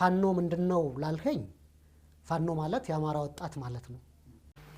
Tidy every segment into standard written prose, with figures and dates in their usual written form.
ፋኖ ምንድነው ላልከኝ ፋኖ ማለት የአማራ ወጣት ማለት ነው።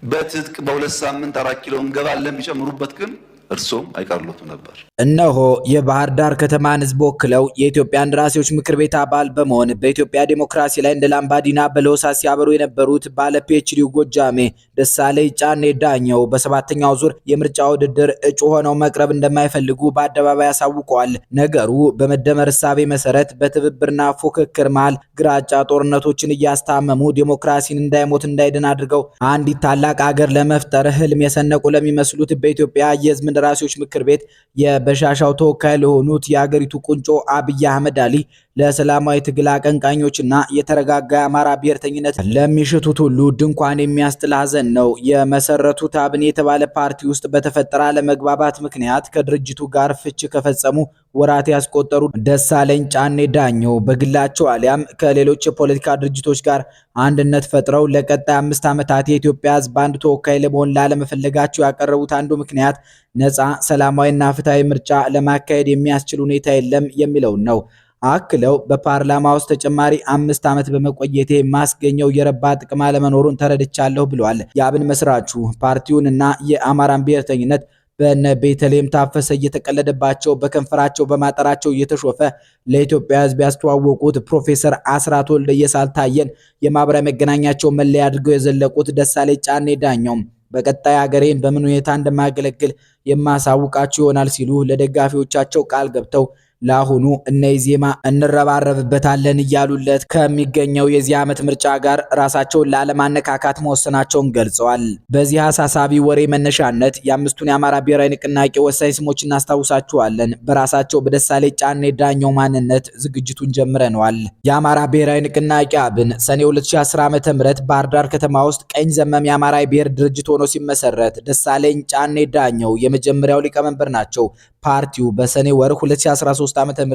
በትጥቅ በሁለት ሳምንት 4 ኪሎ እንገባለን ቢጨምሩበት ግን እርሶም አይቀርሉትም ነበር። እነሆ የባህር ዳር ከተማን ህዝብ ወክለው የኢትዮጵያ እንደራሴዎች ምክር ቤት አባል በመሆን በኢትዮጵያ ዲሞክራሲ ላይ እንደ ላምባዲና በለውሳት ሲያበሩ የነበሩት ባለ ፒኤችዲው ጎጃሜ ደሳለኝ ጫኔ ዳኘው በሰባተኛው ዙር የምርጫ ውድድር እጩ ሆነው መቅረብ እንደማይፈልጉ በአደባባይ አሳውቀዋል። ነገሩ በመደመር እሳቤ መሰረት በትብብርና ፉክክር መሃል ግራጫ ጦርነቶችን እያስታመሙ ዲሞክራሲን እንዳይሞት እንዳይድን አድርገው አንዲት ታላቅ ሀገር ለመፍጠር ህልም የሰነቁ ለሚመስሉት በኢትዮጵያ የህዝብ እንደራሴዎች ምክር ቤት የበሻሻው ተወካይ ለሆኑት የአገሪቱ ቁንጮ አብይ አህመድ አሊ ለሰላማዊ ትግል አቀንቃኞችና የተረጋጋ አማራ ብሔርተኝነት ለሚሽቱት ሁሉ ድንኳን የሚያስጥል ሐዘን ነው። የመሰረቱት አብን የተባለ ፓርቲ ውስጥ በተፈጠረ አለመግባባት ምክንያት ከድርጅቱ ጋር ፍች ከፈጸሙ ወራት ያስቆጠሩ ደሳለኝ ጫኔ ዳኘው በግላቸው አሊያም ከሌሎች የፖለቲካ ድርጅቶች ጋር አንድነት ፈጥረው ለቀጣይ 5 ዓመታት የኢትዮጵያ ህዝብ አንድ ተወካይ ለመሆን ላለመፈለጋቸው ያቀረቡት አንዱ ምክንያት ነፃ ሰላማዊና ፍትሃዊ ምርጫ ለማካሄድ የሚያስችል ሁኔታ የለም የሚለው ነው። አክለው በፓርላማ ውስጥ ተጨማሪ 5 ዓመት በመቆየቴ ማስገኘው የረባ ጥቅም አለመኖሩን ተረድቻለሁ ብለዋል። የአብን መስራቹ ፓርቲውንና የአማራን ብሔርተኝነት በነ ቤተልሔም ታፈሰ እየተቀለደባቸው በከንፈራቸው በማጠራቸው እየተሾፈ ለኢትዮጵያ ህዝብ ያስተዋወቁት ፕሮፌሰር አስራት ወልደየስ አልታየን የማህበራዊ መገናኛቸው መለያ አድርገው የዘለቁት ደሳለኝ ጫኔ ዳኘው በቀጣይ ሀገሬን በምን ሁኔታ እንደማገለግል የማሳውቃቸው ይሆናል ሲሉ ለደጋፊዎቻቸው ቃል ገብተው ለአሁኑ እነዚህማ እንረባረብበታለን እያሉለት ከሚገኘው የዚህ ዓመት ምርጫ ጋር ራሳቸውን ላለማነካካት መወሰናቸውን ገልጸዋል። በዚህ አሳሳቢ ወሬ መነሻነት የአምስቱን የአማራ ብሔራዊ ንቅናቄ ወሳኝ ስሞች እናስታውሳችኋለን። በራሳቸው በደሳለኝ ጫኔ ዳኘው ማንነት ዝግጅቱን ጀምረነዋል። የአማራ ብሔራዊ ንቅናቄ አብን ሰኔ 2010 ዓ.ም ባህር ዳር ከተማ ውስጥ ቀኝ ዘመም የአማራ ብሔር ድርጅት ሆኖ ሲመሰረት ደሳለኝ ጫኔ ዳኘው የመጀመሪያው ሊቀመንበር ናቸው። ፓርቲው በሰኔ ወር 2013 ዓ.ም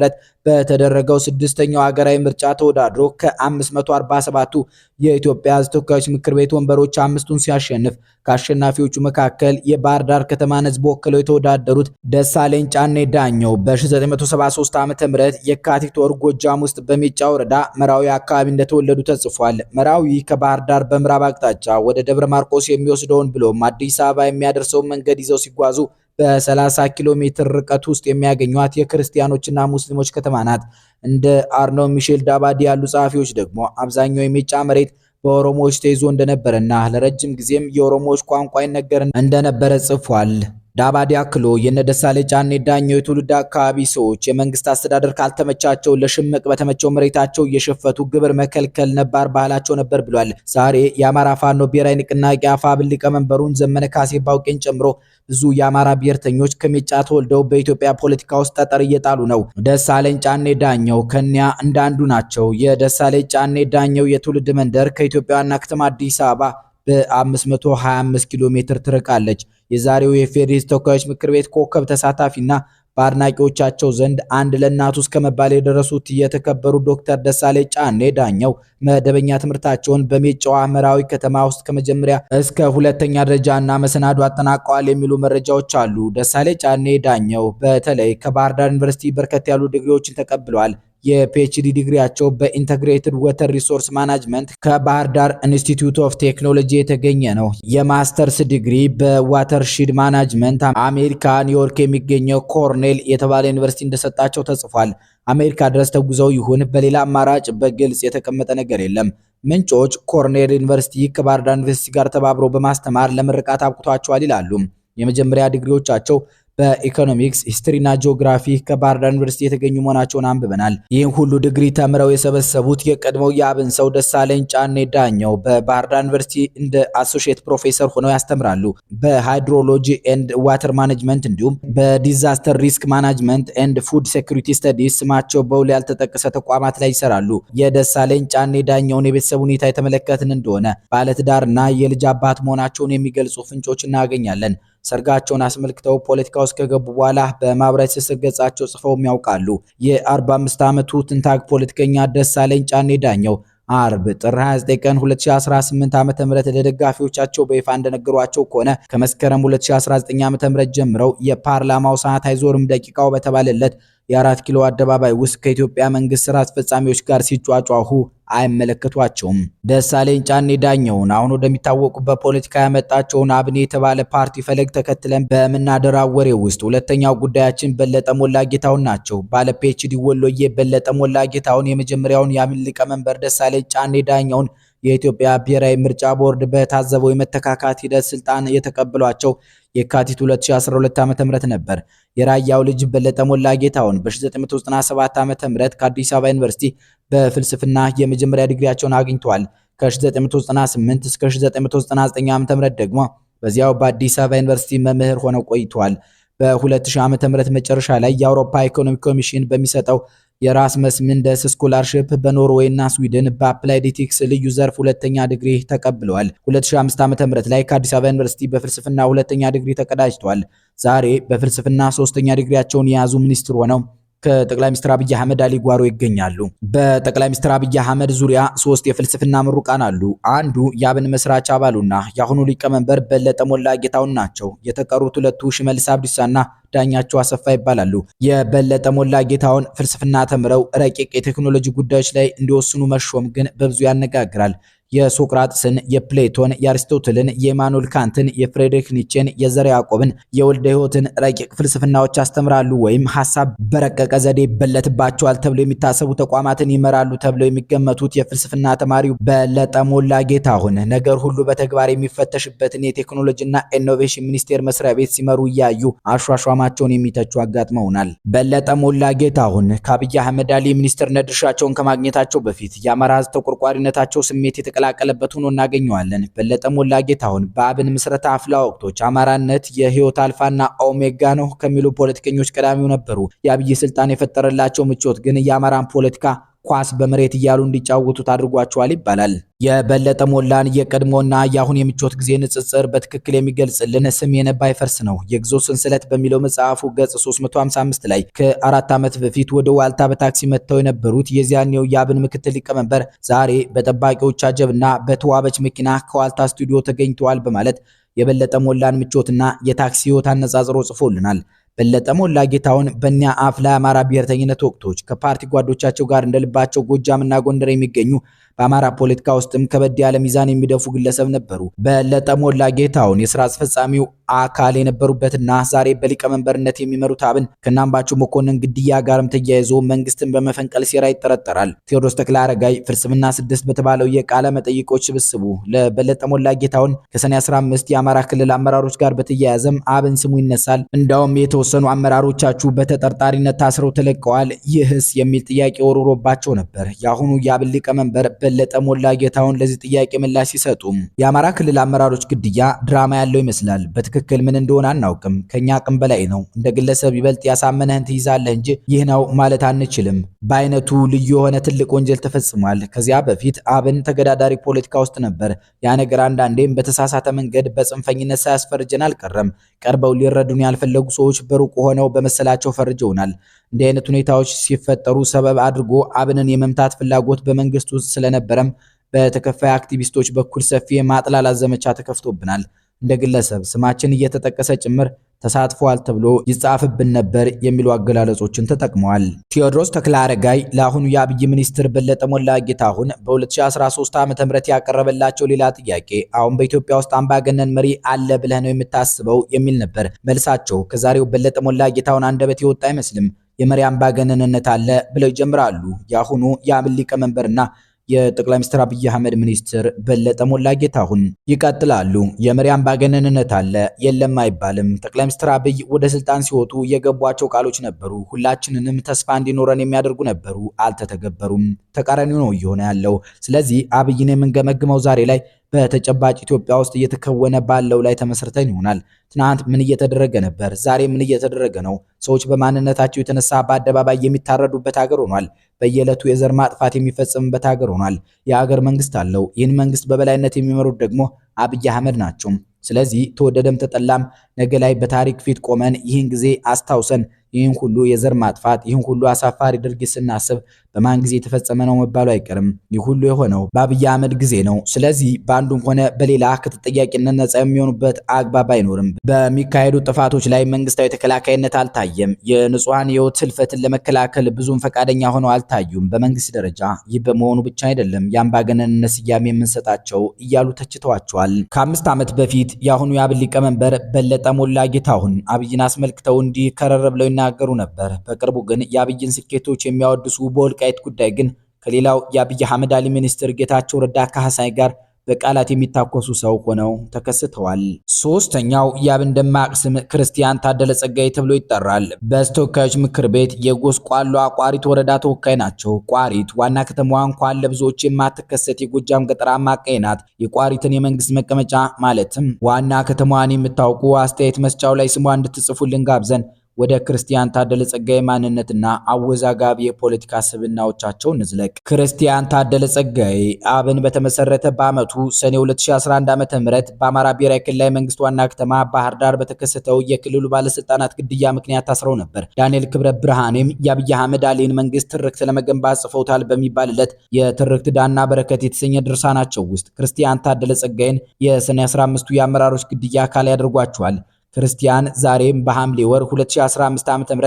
በተደረገው 6ኛው ሀገራዊ ምርጫ ተወዳድሮ ከ547ቱ የኢትዮጵያ ሕዝብ ተወካዮች ምክር ቤት ወንበሮች 5ቱን ሲያሸንፍ ከአሸናፊዎቹ መካከል የባህር ዳር ከተማን ህዝብ ወክለው የተወዳደሩት ደሳለኝ ጫኔ ዳኘው በ1973 ዓ.ም የካቲት ወር ጎጃም ውስጥ በሜጫ ወረዳ መራዊ አካባቢ እንደተወለዱ ተጽፏል። መራዊ ከባህር ዳር በምዕራብ አቅጣጫ ወደ ደብረ ማርቆስ የሚወስደውን ብሎም አዲስ አበባ የሚያደርሰውን መንገድ ይዘው ሲጓዙ በ30 ኪሎ ሜትር ርቀት ውስጥ የሚያገኟት የክርስቲያኖችና ሙስሊሞች ከተማ ናት። እንደ አርኖ ሚሼል ዳባዲ ያሉ ጸሐፊዎች ደግሞ አብዛኛው የሜጫ መሬት በኦሮሞዎች ተይዞ እንደነበረና ለረጅም ጊዜም የኦሮሞዎች ቋንቋ ይነገር እንደነበረ ጽፏል። ዳባዲ አክሎ የነ ደሳለኝ ጫኔ ዳኘው የትውልድ አካባቢ ሰዎች የመንግስት አስተዳደር ካልተመቻቸው ለሽምቅ በተመቸው መሬታቸው እየሸፈቱ ግብር መከልከል ነባር ባህላቸው ነበር ብሏል። ዛሬ የአማራ ፋኖ ብሔራዊ ንቅናቄ አፋብን ሊቀመንበሩን ዘመነ ካሴ ባውቄን ጨምሮ ብዙ የአማራ ብሔርተኞች ከሜጫ ተወልደው በኢትዮጵያ ፖለቲካ ውስጥ ጠጠር እየጣሉ ነው። ደሳለኝ ጫኔ ዳኘው ከኒያ እንዳንዱ ናቸው። የደሳለኝ ጫኔ ዳኘው የትውልድ መንደር ከኢትዮጵያ ዋና ከተማ አዲስ አበባ በ525 ኪሎ ሜትር ትርቃለች። የዛሬው የፌዴራል ተወካዮች ምክር ቤት ኮከብ ተሳታፊና በአድናቂዎቻቸው ዘንድ አንድ ለእናቱ እስከ መባል የደረሱት የተከበሩ ዶክተር ደሳለኝ ጫኔ ዳኘው መደበኛ ትምህርታቸውን በሜጫዋ መራዊ ከተማ ውስጥ ከመጀመሪያ እስከ ሁለተኛ ደረጃና መሰናዶ አጠናቀዋል የሚሉ መረጃዎች አሉ። ደሳለኝ ጫኔ ዳኘው በተለይ ከባህር ዳር ዩኒቨርሲቲ በርከት ያሉ ዲግሪዎችን ተቀብለዋል። የፒኤችዲ ዲግሪያቸው በኢንተግሬትድ ወተር ሪሶርስ ማናጅመንት ከባህር ዳር ኢንስቲትዩት ኦፍ ቴክኖሎጂ የተገኘ ነው። የማስተርስ ዲግሪ በዋተርሺድ ማናጅመንት አሜሪካ ኒውዮርክ የሚገኘው ኮርኔል የተባለ ዩኒቨርሲቲ እንደሰጣቸው ተጽፏል። አሜሪካ ድረስ ተጉዘው ይሁን በሌላ አማራጭ በግልጽ የተቀመጠ ነገር የለም። ምንጮች ኮርኔል ዩኒቨርሲቲ ከባህር ዳር ዩኒቨርሲቲ ጋር ተባብሮ በማስተማር ለምርቃት አብቅቷቸዋል ይላሉ። የመጀመሪያ ዲግሪዎቻቸው በኢኮኖሚክስ ሂስትሪና ጂኦግራፊ ከባህር ዳር ዩኒቨርሲቲ የተገኙ መሆናቸውን አንብበናል። ይህን ሁሉ ዲግሪ ተምረው የሰበሰቡት የቀድሞው የአብን ሰው ደሳለኝ ጫኔ ዳኘው በባህር ዳር ዩኒቨርሲቲ እንደ አሶሺየት ፕሮፌሰር ሆነው ያስተምራሉ። በሃይድሮሎጂ ኤንድ ዋተር ማኔጅመንት እንዲሁም በዲዛስተር ሪስክ ማናጅመንት ኤንድ ፉድ ሴኩሪቲ ስተዲስ ስማቸው በውል ያልተጠቀሰ ተቋማት ላይ ይሰራሉ። የደሳለኝ ጫኔ ዳኘውን የቤተሰብ ሁኔታ የተመለከትን እንደሆነ ባለትዳርና የልጅ አባት መሆናቸውን የሚገልጹ ፍንጮች እናገኛለን። ሰርጋቸውን አስመልክተው ፖለቲካ ውስጥ ከገቡ በኋላ በማህበራዊ ትስስር ገጻቸው ጽፈውም ያውቃሉ። የ45 ዓመቱ ትንታግ ፖለቲከኛ ደሳለኝ ጫኔ ዳኘው አርብ ጥር 29 ቀን 2018 ዓ.ም ለደጋፊዎቻቸው በይፋ እንደነገሯቸው ከሆነ ከመስከረም 2019 ዓ.ም ጀምረው የፓርላማው ሰዓት አይዞርም ደቂቃው በተባለለት የ4 ኪሎ አደባባይ ውስጥ ከኢትዮጵያ መንግስት ስራ አስፈጻሚዎች ጋር ሲጫጫሁ አይመለከቷቸውም። ደሳለኝ ጫኔ ዳኘውን አሁን ወደሚታወቁበት ፖለቲካ ያመጣቸውን አብን የተባለ ፓርቲ ፈለግ ተከትለን በምናደራው ወሬ ውስጥ ሁለተኛው ጉዳያችን በለጠ ሞላ ጌታሁን ናቸው። ባለ ፒኤችዲ ወሎዬ በለጠ ሞላ ጌታሁን የመጀመሪያውን የአብን ሊቀመንበር ደሳለኝ ጫኔ ዳኘውን የኢትዮጵያ ብሔራዊ ምርጫ ቦርድ በታዘበው የመተካካት ሂደት ስልጣን የተቀበሏቸው የካቲት 2012 ዓ.ም ነበር። የራያው ልጅ በለጠ ሞላ ጌታሁን በ1997 ዓ.ም ከአዲስ አበባ ዩኒቨርሲቲ በፍልስፍና የመጀመሪያ ዲግሪያቸውን አግኝተዋል። ከ1998 እስከ 1999 ዓ.ም ደግሞ በዚያው በአዲስ አበባ ዩኒቨርሲቲ መምህር ሆነው ቆይተዋል። በ2000 ዓ.ም መጨረሻ ላይ የአውሮፓ ኢኮኖሚክ ኮሚሽን በሚሰጠው የራስመስ ምንደስ ስኮላርሺፕ በኖርዌይ እና ስዊድን በአፕላይድ ኢቲክስ ልዩ ዘርፍ ሁለተኛ ዲግሪ ተቀብለዋል። 2005 ዓ.ም ላይ ከአዲስ አበባ ዩኒቨርሲቲ በፍልስፍና ሁለተኛ ዲግሪ ተቀዳጅተዋል። ዛሬ በፍልስፍና ሶስተኛ ዲግሪያቸውን የያዙ ሚኒስትር ሆነው ከጠቅላይ ሚኒስትር አብይ አህመድ አሊ ጓሮ ይገኛሉ። በጠቅላይ ሚኒስትር አብይ አህመድ ዙሪያ 3 የፍልስፍና ምሩቃን አሉ። አንዱ የአብን መስራች አባሉና የአሁኑ ሊቀመንበር በለጠ ሞላ ጌታሁን ናቸው። የተቀሩት ሁለቱ ሽመልስ አብዲሳና ዳኛቸው አሰፋ ይባላሉ። የበለጠ ሞላ ጌታሁን ፍልስፍና ተምረው ረቂቅ የቴክኖሎጂ ጉዳዮች ላይ እንዲወስኑ መሾም ግን በብዙ ያነጋግራል። የሶቅራጥስን፣ የፕሌቶን፣ የአሪስቶትልን፣ የኢማኑኤል ካንትን፣ የፍሬድሪክ ኒቼን፣ የዘር ያዕቆብን፣ የወልደ ሕይወትን ረቂቅ ፍልስፍናዎች ያስተምራሉ ወይም ሐሳብ በረቀቀ ዘዴ ይበለጥባቸዋል ተብሎ የሚታሰቡ ተቋማትን ይመራሉ ተብለው የሚገመቱት የፍልስፍና ተማሪው በለጠ ሞላ ጌታሁን ነገር ሁሉ በተግባር የሚፈተሽበትን የቴክኖሎጂና ኢኖቬሽን ሚኒስቴር መስሪያ ቤት ሲመሩ እያዩ አሿሿማቸውን የሚተቹ አጋጥመውናል። በለጠ ሞላ ጌታሁን ከአብይ አህመድ አሊ ሚኒስትርነት ድርሻቸውን ከማግኘታቸው በፊት የአማራ ሕዝብ ተቆርቋሪነታቸው ስሜት የተቀላቀለበት ሆኖ እናገኘዋለን። በለጠ ሞላ ጌታሁን በአብን ምስረታ አፍላ ወቅቶች አማራነት የህይወት አልፋና ኦሜጋ ነው ከሚሉ ፖለቲከኞች ቀዳሚው ነበሩ። የአብይ ስልጣን የፈጠረላቸው ምቾት ግን የአማራን ፖለቲካ ኳስ በመሬት እያሉ እንዲጫወቱት አድርጓቸዋል ይባላል። የበለጠ ሞላን የቀድሞና የአሁን የምቾት ጊዜ ንጽጽር በትክክል የሚገልጽልን ስሜነ ባይፈርስ ነው። የግዞት ሰንሰለት በሚለው መጽሐፉ ገጽ 355 ላይ ከ4 ዓመት በፊት ወደ ዋልታ በታክሲ መጥተው የነበሩት የዚያኔው የአብን ምክትል ሊቀመንበር ዛሬ በጠባቂዎች አጀብና በተዋበች መኪና ከዋልታ ስቱዲዮ ተገኝተዋል በማለት የበለጠ ሞላን ምቾትና የታክሲ ህይወት አነጻጽሮ ጽፎልናል። በለጠ ሞላ ጌታሁን በእኒያ አፍላ አማራ ብሔርተኝነት ወቅቶች ከፓርቲ ጓዶቻቸው ጋር እንደልባቸው ጎጃምና ጎንደር የሚገኙ በአማራ ፖለቲካ ውስጥም ከበድ ያለ ሚዛን የሚደፉ ግለሰብ ነበሩ። በለጠ ሞላ ጌታሁን የሥራ አስፈጻሚው አካል የነበሩበትና ዛሬ በሊቀመንበርነት የሚመሩት አብን ከአምባቸው መኮንን ግድያ ጋርም ተያይዞ መንግስትን በመፈንቀል ሴራ ይጠረጠራል። ቴዎድሮስ ተክለአረጋይ ፍልስፍና 6 በተባለው የቃለ መጠይቆች ስብስቡ ለበለጠ ሞላ ጌታሁን ከሰኔ 15 የአማራ ክልል አመራሮች ጋር በተያያዘም አብን ስሙ ይነሳል፣ እንዳውም የተወሰኑ አመራሮቻችሁ በተጠርጣሪነት ታስረው ተለቀዋል፣ ይህስ የሚል ጥያቄ ወርውሮባቸው ነበር። የአሁኑ የአብን ሊቀመንበር በለጠ ሞላ ጌታሁን ለዚህ ጥያቄ ምላሽ ሲሰጡ የአማራ ክልል አመራሮች ግድያ ድራማ ያለው ይመስላል። በትክክል ምን እንደሆነ አናውቅም። ከኛ አቅም በላይ ነው። እንደ ግለሰብ ይበልጥ ያሳመነህን ትይዛለህ እንጂ ይህ ነው ማለት አንችልም። በአይነቱ ልዩ የሆነ ትልቅ ወንጀል ተፈጽሟል። ከዚያ በፊት አብን ተገዳዳሪ ፖለቲካ ውስጥ ነበር። ያ ነገር አንዳንዴም በተሳሳተ መንገድ በጽንፈኝነት ሳያስፈርጀን አልቀረም። ቀርበው ሊረዱን ያልፈለጉ ሰዎች በሩቁ ሆነው በመሰላቸው ፈርጀውናል። እንዲህ አይነት ሁኔታዎች ሲፈጠሩ ሰበብ አድርጎ አብንን የመምታት ፍላጎት በመንግስት ውስጥ ስለነበረም በተከፋይ አክቲቪስቶች በኩል ሰፊ የማጥላላት ዘመቻ ተከፍቶብናል። እንደ ግለሰብ ስማችን እየተጠቀሰ ጭምር ተሳትፏል ተብሎ ይጻፍብን ነበር የሚሉ አገላለጾችን ተጠቅመዋል። ቴዎድሮስ ተክለአረጋይ ለአሁኑ የአብይ ሚኒስትር በለጠ ሞላ ጌታሁን በ2013 ዓ.ም ያቀረበላቸው ሌላ ጥያቄ አሁን በኢትዮጵያ ውስጥ አምባገነን መሪ አለ ብለህ ነው የምታስበው የሚል ነበር። መልሳቸው ከዛሬው በለጠ ሞላ ጌታሁን አንደበት የወጣ አይመስልም። የመሪ አምባገነንነት አለ ብለው ይጀምራሉ። የአሁኑ የአብን ሊቀመንበርና የጠቅላይ ሚኒስትር አብይ አህመድ ሚኒስትር በለጠ ሞላ ጌታሁን ይቀጥላሉ። የመሪ አምባገነንነት አለ የለም አይባልም። ጠቅላይ ሚኒስትር አብይ ወደ ስልጣን ሲወጡ የገቧቸው ቃሎች ነበሩ። ሁላችንንም ተስፋ እንዲኖረን የሚያደርጉ ነበሩ፣ አልተተገበሩም። ተቃራኒው ነው እየሆነ ያለው። ስለዚህ አብይን የምንገመግመው ዛሬ ላይ በተጨባጭ ኢትዮጵያ ውስጥ እየተከወነ ባለው ላይ ተመስርተን ይሆናል። ትናንት ምን እየተደረገ ነበር? ዛሬ ምን እየተደረገ ነው? ሰዎች በማንነታቸው የተነሳ በአደባባይ የሚታረዱበት ሀገር ሆኗል። በየዕለቱ የዘር ማጥፋት የሚፈጸምበት ሀገር ሆኗል። የሀገር መንግስት አለው። ይህን መንግስት በበላይነት የሚመሩት ደግሞ አብይ አህመድ ናቸው። ስለዚህ ተወደደም ተጠላም ነገ ላይ በታሪክ ፊት ቆመን ይህን ጊዜ አስታውሰን ይህን ሁሉ የዘር ማጥፋት ይህን ሁሉ አሳፋሪ ድርጊት ስናስብ በማን ጊዜ የተፈጸመ ነው መባሉ አይቀርም። ይህ ሁሉ የሆነው በአብይ አህመድ ጊዜ ነው። ስለዚህ በአንዱም ሆነ በሌላ ከተጠያቂነት ነጻ የሚሆኑበት አግባብ አይኖርም። በሚካሄዱ ጥፋቶች ላይ መንግስታዊ ተከላካይነት አልታየም። የንጹሃን ህይወት ህልፈትን ለመከላከል ብዙም ፈቃደኛ ሆነው አልታዩም በመንግስት ደረጃ። ይህ በመሆኑ ብቻ አይደለም የአምባገነንነት ስያሜ የምንሰጣቸው እያሉ ተችተዋቸዋል። ከ5 ዓመት በፊት የአሁኑ የአብን ሊቀመንበር በለጠ ሞላ ጌታሁን አብይን አስመልክተው እንዲህ ከረር ብለው ይናገሩ ነበር። በቅርቡ ግን የአብይን ስኬቶች የሚያወድሱ በወልቃይት ጉዳይ ግን ከሌላው የአብይ አህመድ አሊ ሚኒስትር ጌታቸው ረዳ ካህሳይ ጋር በቃላት የሚታኮሱ ሰው ሆነው ተከስተዋል። ሶስተኛው የአብን ደማቅ ስም ክርስቲያን ታደለ ጸጋዬ ተብሎ ይጠራል። በተወካዮች ምክር ቤት የጎስቋሏ ቋሪት ወረዳ ተወካይ ናቸው። ቋሪት ዋና ከተማዋ እንኳን ለብዙዎች የማትከሰት የጎጃም ገጠራማ ቀይ ናት። የቋሪትን የመንግስት መቀመጫ ማለትም ዋና ከተማዋን የምታውቁ አስተያየት መስጫው ላይ ስሟ እንድትጽፉልን ጋብዘን ወደ ክርስቲያን ታደለ ጸጋዬ ማንነትና አወዛጋቢ የፖለቲካ ስብዕናዎቻቸው እንዝለቅ። ክርስቲያን ታደለ ጸጋዬ አብን በተመሰረተ በዓመቱ ሰኔ 2011 ዓ.ም በአማራ ብሔራዊ ክልላዊ መንግስት ዋና ከተማ ባህር ዳር በተከሰተው የክልሉ ባለስልጣናት ግድያ ምክንያት ታስረው ነበር። ዳንኤል ክብረ ብርሃኔም የአብይ አህመድ አሊን መንግስት ትርክት ለመገንባት ጽፈውታል በሚባልለት የትርክት ዳና በረከት የተሰኘ ድርሳናቸው ውስጥ ክርስቲያን ታደለ ጸጋዬን የሰኔ 15ቱ የአመራሮች ግድያ አካል ያደርጓቸዋል። ክርስቲያን ዛሬም በሐምሌ ወር 2015 ዓ.ም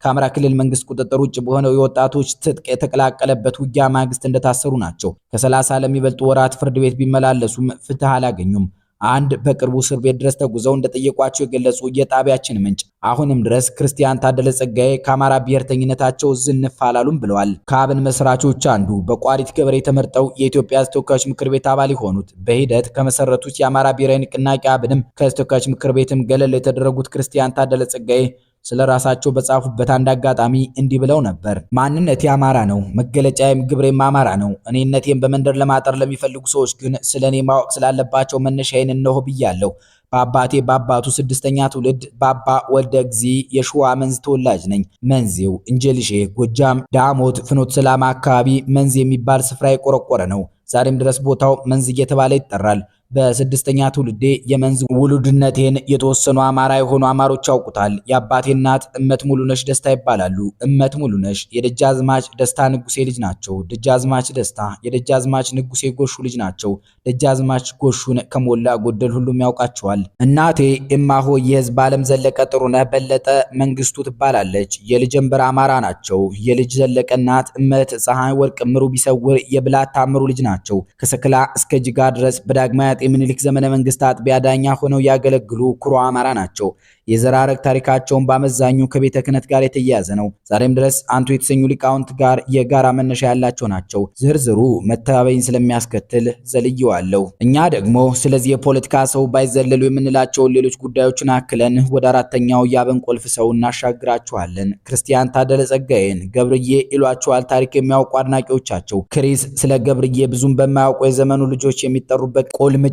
ከአማራ ክልል መንግስት ቁጥጥር ውጭ በሆነው የወጣቶች ትጥቅ የተቀላቀለበት ውጊያ ማግስት እንደታሰሩ ናቸው። ከ30 ለሚበልጡ ወራት ፍርድ ቤት ቢመላለሱም ፍትህ አላገኙም። አንድ በቅርቡ እስር ቤት ድረስ ተጉዘው እንደጠየቋቸው የገለጹ የጣቢያችን ምንጭ አሁንም ድረስ ክርስቲያን ታደለ ጸጋዬ ከአማራ ብሔርተኝነታቸው ዝንፍ አላሉም ብለዋል። ከአብን መስራቾች አንዱ በቋሪት ገበሬ ተመርጠው የኢትዮጵያ ተወካዮች ምክር ቤት አባል የሆኑት በሂደት ከመሰረቱት የአማራ ብሔራዊ ንቅናቄ አብንም ከተወካዮች ምክር ቤትም ገለል የተደረጉት ክርስቲያን ታደለ ጸጋዬ ስለራሳቸው በጻፉበት አንድ አጋጣሚ እንዲህ ብለው ነበር። ማንነቴ አማራ ነው፣ መገለጫዬም ግብሬም አማራ ነው። እኔነቴን በመንደር ለማጠር ለሚፈልጉ ሰዎች ግን ስለኔ ማወቅ ስላለባቸው መነሻዬን እነሆ ብያለሁ። በአባቱ 6ኛ ትውልድ በአባ ወልደ እግዚ የሸዋ መንዝ ተወላጅ ነኝ። መንዜው እንጀልሼ ጎጃም ዳሞት ፍኖተ ሰላም አካባቢ መንዝ የሚባል ስፍራ የቆረቆረ ነው። ዛሬም ድረስ ቦታው መንዝ እየተባለ ይጠራል። በ6ኛ ትውልዴ የመንዝ ውሉድነቴን የተወሰኑ አማራ የሆኑ አማሮች ያውቁታል። የአባቴ እናት እመት ሙሉነሽ ደስታ ይባላሉ። እመት ሙሉነሽ የደጃዝማች ደስታ ንጉሴ ልጅ ናቸው። ደጃዝማች ደስታ የደጃዝማች ንጉሴ ጎሹ ልጅ ናቸው። ደጃዝማች ጎሹን ከሞላ ጎደል ሁሉም ያውቃቸዋል። እናቴ እማሆ የህዝብ ዓለም ዘለቀ ጥሩነህ በለጠ መንግስቱ ትባላለች። የልጀንበር አማራ ናቸው። የልጅ ዘለቀ እናት እመት ፀሐይ ወርቅ ምሩ ቢሰውር የብላት ታምሩ ልጅ ናቸው። ከሰክላ እስከ ጅጋ ድረስ በዳግማዊ የምኒልክ ዘመነ መንግስት አጥቢያ ዳኛ ሆነው ያገለግሉ ኩሩ አማራ ናቸው። የዘራረግ ታሪካቸውን በአመዛኙ ከቤተ ክህነት ጋር የተያያዘ ነው። ዛሬም ድረስ አንቱ የተሰኙ ሊቃውንት ጋር የጋራ መነሻ ያላቸው ናቸው። ዝርዝሩ መተባበይን ስለሚያስከትል ዘልየዋለሁ። እኛ ደግሞ ስለዚህ የፖለቲካ ሰው ባይዘለሉ የምንላቸውን ሌሎች ጉዳዮችን አክለን ወደ አራተኛው የአብን ቁልፍ ሰው እናሻግራችኋለን። ክርስቲያን ታደለ ጸጋዬን ገብርዬ ይሏቸዋል ታሪክ የሚያውቁ አድናቂዎቻቸው። ክሪስ ስለ ገብርዬ ብዙም በማያውቁ የዘመኑ ልጆች የሚጠሩበት ቁልምጫቸው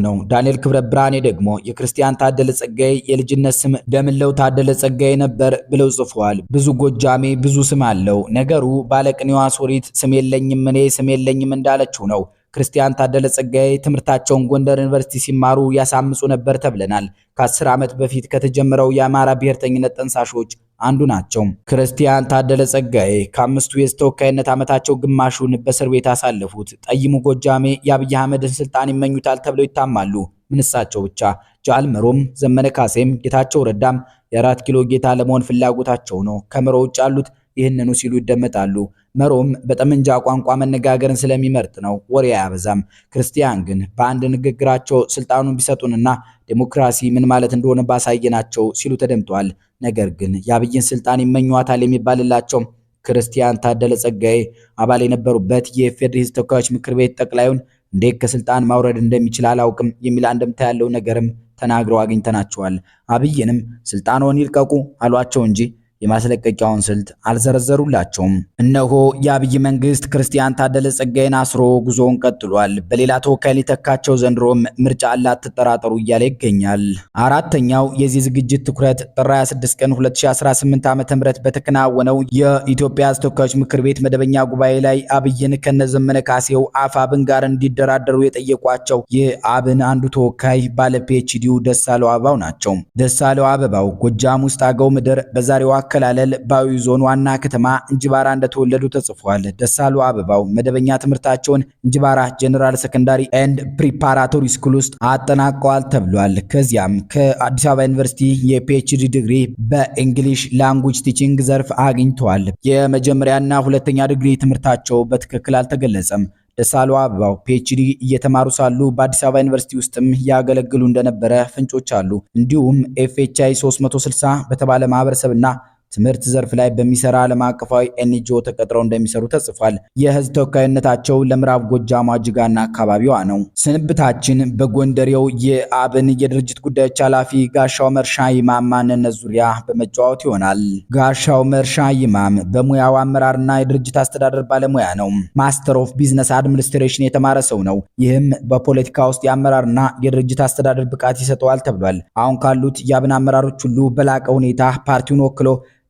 ነው። ዳንኤል ክብረ ብርሃኔ ደግሞ የክርስቲያን ታደለ ጸጋዬ የልጅነት ስም ደምለው ታደለ ጸጋዬ ነበር ብለው ጽፈዋል። ብዙ ጎጃሜ ብዙ ስም አለው። ነገሩ ባለቅኔዋ ሶሪት ስም የለኝም እኔ ስም የለኝም እንዳለችው ነው። ክርስቲያን ታደለ ጸጋዬ ትምህርታቸውን ጎንደር ዩኒቨርሲቲ ሲማሩ ያሳምጹ ነበር ተብለናል። ከ10 ዓመት በፊት ከተጀመረው የአማራ ብሔርተኝነት ጠንሳሾች አንዱ ናቸው። ክርስቲያን ታደለ ጸጋዬ ከ5ቱ የተወካይነት ዓመታቸው ግማሹን በእስር ቤት አሳለፉት። ጠይሙ ጎጃሜ የአብይ አህመድን ስልጣን ይመኙታል ተብለው ይታማሉ። ምንሳቸው ብቻ ጃልመሮም ዘመነ ካሴም ጌታቸው ረዳም የ4 ኪሎ ጌታ ለመሆን ፍላጎታቸው ነው። ከመሮ ውጭ ያሉት ይህንኑ ሲሉ ይደመጣሉ። መሮም በጠመንጃ ቋንቋ መነጋገርን ስለሚመርጥ ነው፣ ወሬ አያበዛም። ክርስቲያን ግን በአንድ ንግግራቸው ስልጣኑን ቢሰጡንና ዴሞክራሲ ምን ማለት እንደሆነ ባሳየናቸው ሲሉ ተደምጧል። ነገር ግን የአብይን ስልጣን ይመኟታል የሚባልላቸው ክርስቲያን ታደለ ጸጋዬ አባል የነበሩበት የኢፌዴሪ ሕዝብ ተወካዮች ምክር ቤት ጠቅላዩን እንዴት ከስልጣን ማውረድ እንደሚችል አላውቅም የሚል አንድምታ ያለው ነገርም ተናግረው አግኝተናቸዋል። አብይንም ስልጣኑን ይልቀቁ አሏቸው እንጂ የማስለቀቂያውን ስልት አልዘረዘሩላቸውም። እነሆ የአብይ መንግስት ክርስቲያን ታደለ ጸጋዬን አስሮ ጉዞውን ቀጥሏል። በሌላ ተወካይ ሊተካቸው ዘንድሮም ምርጫ አላት ተጠራጠሩ እያለ ይገኛል። አራተኛው የዚህ ዝግጅት ትኩረት ጥር 26 ቀን 2018 ዓ.ም በተከናወነው የኢትዮጵያ ተወካዮች ምክር ቤት መደበኛ ጉባኤ ላይ አብይን ከነዘመነ ካሴው አፋብን ጋር እንዲደራደሩ የጠየቋቸው የአብን አንዱ ተወካይ ባለ ፒኤችዲው ደሳለው አበባው ናቸው። ደሳለው አበባው ጎጃም ውስጥ አገው ምድር በዛሬዋ አከላለል በአዊ ዞን ዋና ከተማ እንጅባራ እንደተወለዱ ተጽፏል። ደሳሉ አበባው መደበኛ ትምህርታቸውን እንጅባራ ጀነራል ሰከንዳሪ ኤንድ ፕሪፓራቶሪ ስኩል ውስጥ አጠናቀዋል ተብሏል። ከዚያም ከአዲስ አበባ ዩኒቨርሲቲ የፒኤችዲ ዲግሪ በእንግሊሽ ላንጉጅ ቲቺንግ ዘርፍ አግኝተዋል። የመጀመሪያና ሁለተኛ ዲግሪ ትምህርታቸው በትክክል አልተገለጸም። ደሳሉ አበባው ፒኤችዲ እየተማሩ ሳሉ በአዲስ አበባ ዩኒቨርሲቲ ውስጥም ያገለግሉ እንደነበረ ፍንጮች አሉ። እንዲሁም ኤፍኤችአይ 360 በተባለ ማህበረሰብና ትምህርት ዘርፍ ላይ በሚሰራ ዓለም አቀፋዊ ኤንጂኦ ተቀጥረው እንደሚሰሩ ተጽፏል። የህዝብ ተወካይነታቸው ለምዕራብ ጎጃም ጅጋና አካባቢዋ ነው። ስንብታችን በጎንደሬው የአብን የድርጅት ጉዳዮች ኃላፊ ጋሻው መርሻ ይማም ማንነት ዙሪያ በመጫወት ይሆናል። ጋሻው መርሻ ይማም በሙያው አመራርና የድርጅት አስተዳደር ባለሙያ ነው። ማስተር ኦፍ ቢዝነስ አድሚኒስትሬሽን የተማረ ሰው ነው። ይህም በፖለቲካ ውስጥ የአመራርና የድርጅት አስተዳደር ብቃት ይሰጠዋል ተብሏል። አሁን ካሉት የአብን አመራሮች ሁሉ በላቀ ሁኔታ ፓርቲውን ወክሎ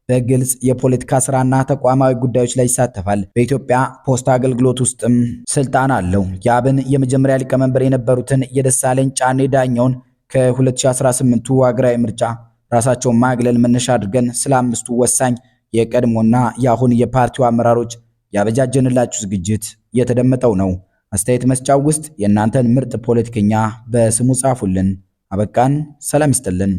በግልጽ የፖለቲካ ስራና ተቋማዊ ጉዳዮች ላይ ይሳተፋል። በኢትዮጵያ ፖስታ አገልግሎት ውስጥም ስልጣን አለው። የአብን የመጀመሪያ ሊቀመንበር የነበሩትን የደሳለኝ ጫኔ ዳኘውን ከ2018 ሀገራዊ ምርጫ ራሳቸውን ማግለል መነሻ አድርገን ስለ 5ቱ ወሳኝ የቀድሞና የአሁን የፓርቲው አመራሮች ያበጃጀንላችሁ ዝግጅት የተደመጠው ነው። አስተያየት መስጫው ውስጥ የእናንተን ምርጥ ፖለቲከኛ በስሙ ጻፉልን። አበቃን። ሰላም ይስጥልን።